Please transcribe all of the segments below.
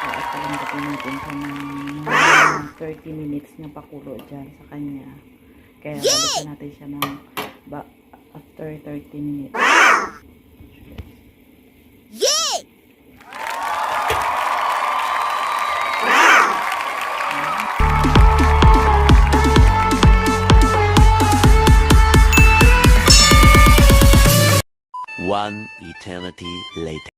at palambutin natin siya ng mga 30 minutes na pakulo dyan sa kanya. Kaya balikan natin siya ng after 30 minutes. Yay! One eternity later.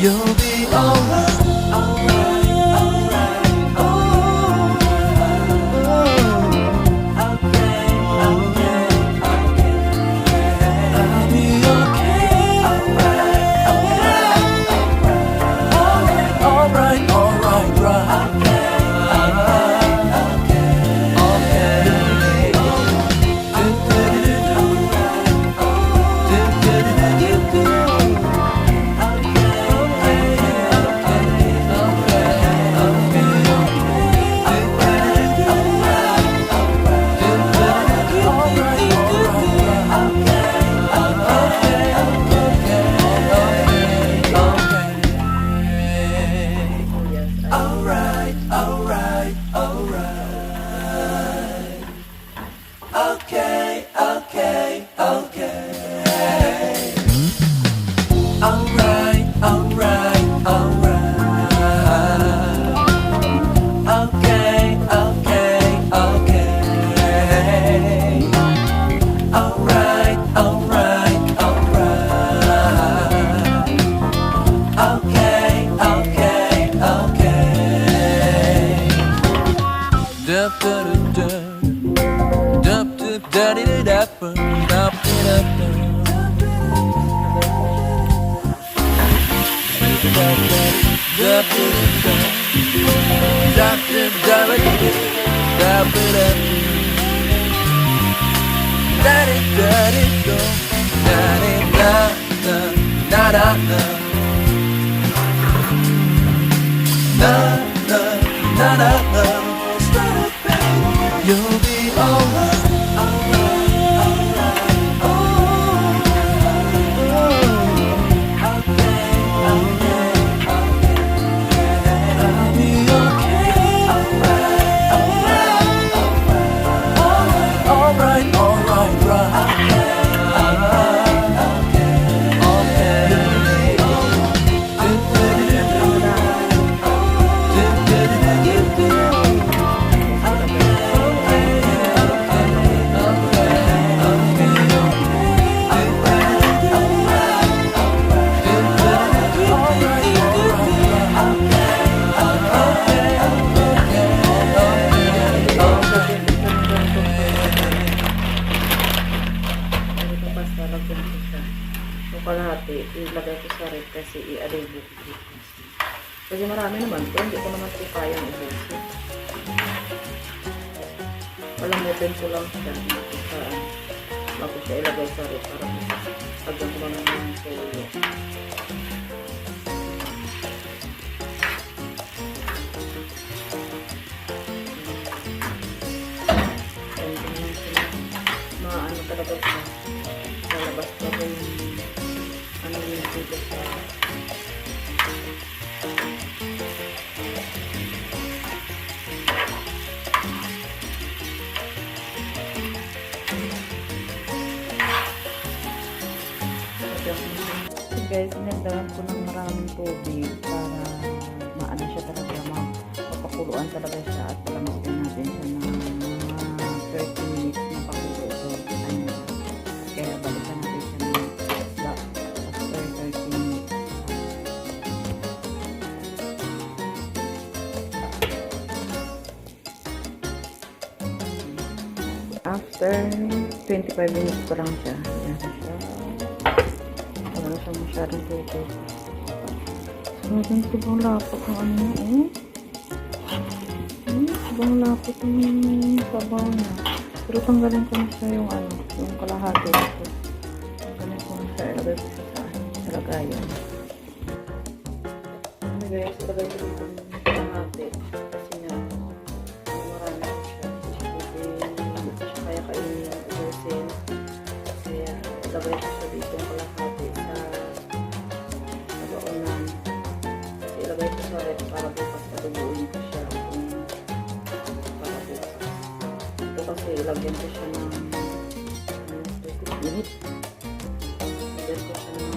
You'll be alright. You'll be alright. Kalahati, ilagay ko sa rep kasi i-adobo ko. Kasi marami naman ito, hindi ko naman ito kayang ubusin. Palamutin ko lang siya bago siya ilagay sa rep para agad ko lang ng solo. Maano talaga siya. Lalabas ko yung dito sa guys, sinagdagan ko ng maraming tubig para maano siya talaga, mapakuluan talaga siya at palambutin natin siya ng 30 minutes na pakulo doon sa kanya. Kaya balikan natin siya ng after 30 minutes. After 25 minutes pa lang siya. Ayan siya. Wala siya masyadong tubig. Sobrang lapot ng ano niya. Sobrang lapot ng sabaw niya. Pero tanggalin ko na siya yung yung kalahati dito. Tanggalin ko na siya. Ilagay ko siya sa lagayan. Guys, ilagay ko dito yung kalahati. Kasi nga, marami ko siya. Hindi ko siya kaya kainin yung ubusin. Kaya ilagay ko siya dito yung kalahati sa baonan. Kasi ilagay ko sa red para bukas padubuin ko siya. Para bukas. Ito kasi ilagyan ko siya ng 30 minutes. Ilagyan ko siya ng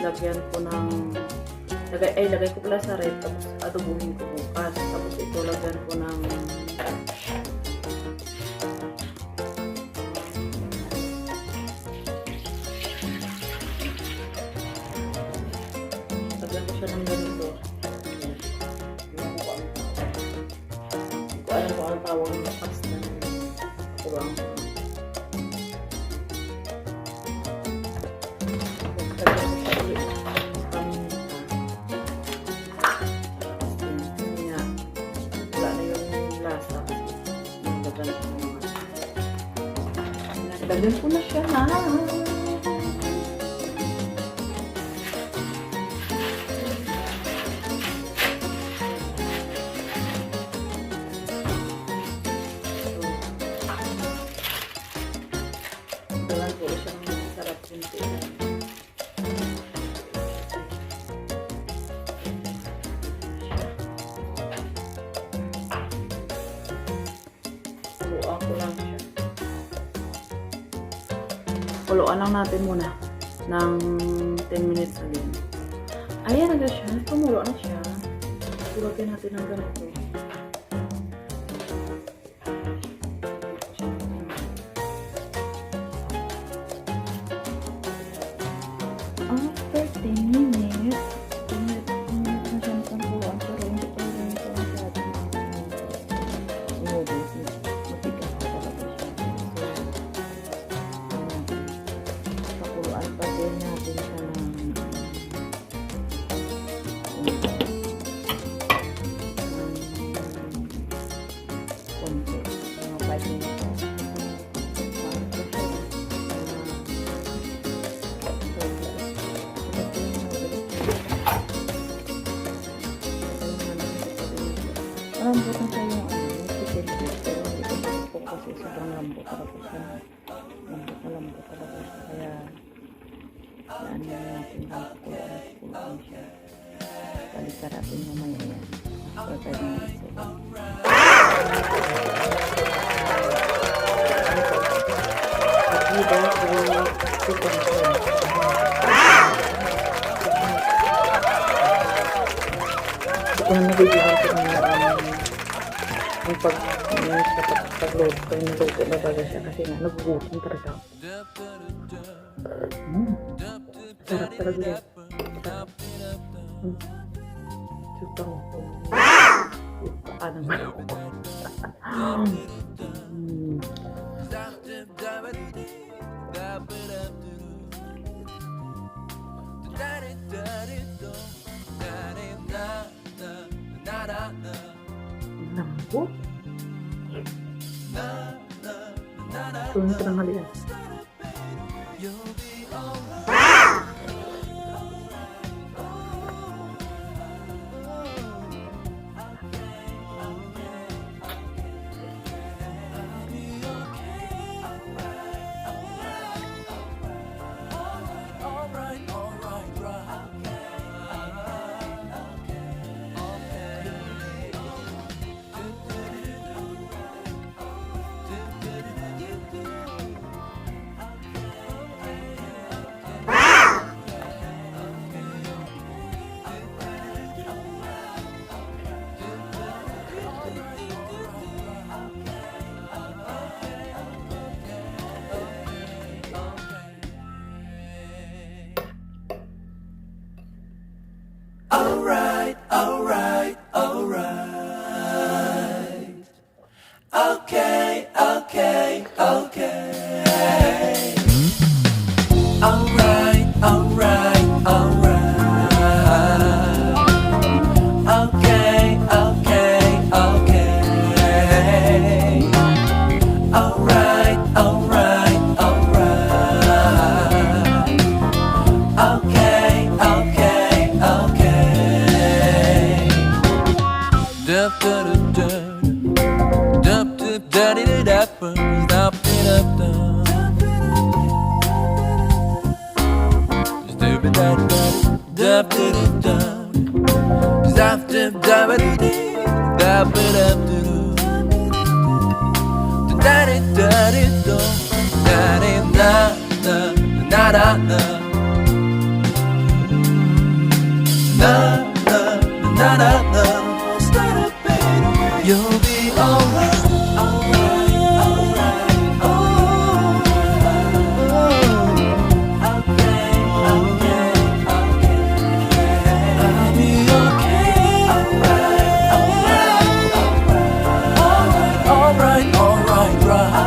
lagyan ko ng lagay ko pala sa red tapos adobuhin ko bukas tapos ito lagyan ko ng siya ng ganito. Hindi ko alam kung ang tawag ng pasta na kulang ko. Lagyan ko na siya na. Dalan ko siya ng sarap kunti. Kuluan ko lang siya. Kuluan lang natin muna ng 10 minutes again. Ayan na siya. Tumulo na siya. Tulagyan natin ng ganito. After 10 minutes, na siya ng kuluan. Pero hindi pa rin ito masyadong matigas pa talaga siya. Pakuluan pa din natin siya ng konti. Mga 5 minutes. Lambot na siya yung chicken feet. Pero hindi ko kasi sobrang lambot talaga siya. Lambot talaga siya. Kaya saan na natin lang kukuluan siya. Balikan natin mamaya yan. After 5 minutes. Pagkida ko chicken feet. Kung nabibigyan ko ng yung pag-load ko, yung luto na talaga siya kasi nga nagugutom talaga ako. Sarap talaga yan. Super ako. Paano naman ako. Lambot. Ito na tanghalian. You'll be alright, alright, alright, oh, okay, okay, okay, I'll be okay, alright, alright, alright, alright, right,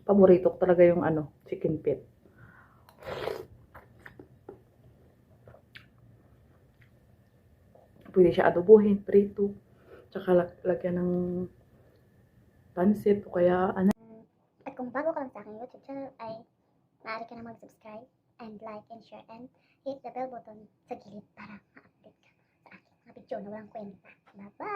Paborito ko talaga yung chicken feet. Pwede siya adobohin, prito, tsaka lagyan ng pansit o kaya At kung bago ka lang sa aking YouTube channel ay maaari ka na mag-subscribe and like and share and hit the bell button sa gilid para ma-update ka sa aking mga video na walang kwenta. Bye-bye!